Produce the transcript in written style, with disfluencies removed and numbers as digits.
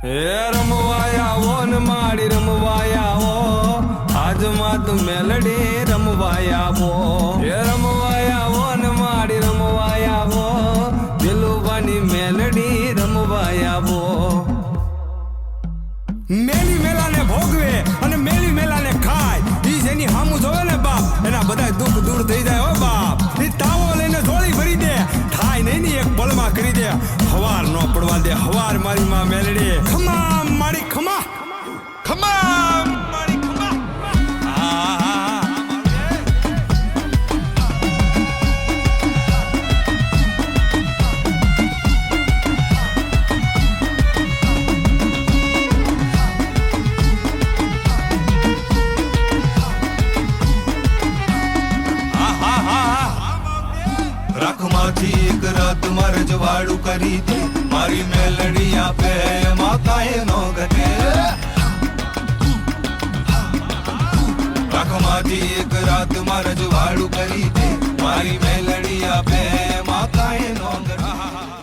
હે રમવાયા આવો ને માડી રમવાયા આવો, આજમાં તું મેલડી રમવાયા આવો. હે રમવાયા આવો ને માડી રમવાયા આવો, દિલુબાની મેલડી રમવાયા આવો. મેલી મેલાને ભોગવે અને મેલી મેલાને ખાય, ઈ જેની હામું જોવે ને બાપ, એના બધા દુઃખ દૂર થઈ જાય. હો બાપ, ઈ તાવો લઈને ઝોળી ભરી દે, થાય નહીં ની એક પળમાં કરી દે. હવાર નો પડવા દે, હવાર મારી માં મેલડી. ખમા મારી ખમા, ખમા મારી ખમા. રાખમાંથી એક રાત મારે જવાડું કરી દે, મારી મેલડી આપે એમાં કાંઈ નો ઘટે. રાખમાંથી એક રાત મારે જવાડું કરી દે, મારી મેલડી આપે એમાં કાંઈ નો ઘટે.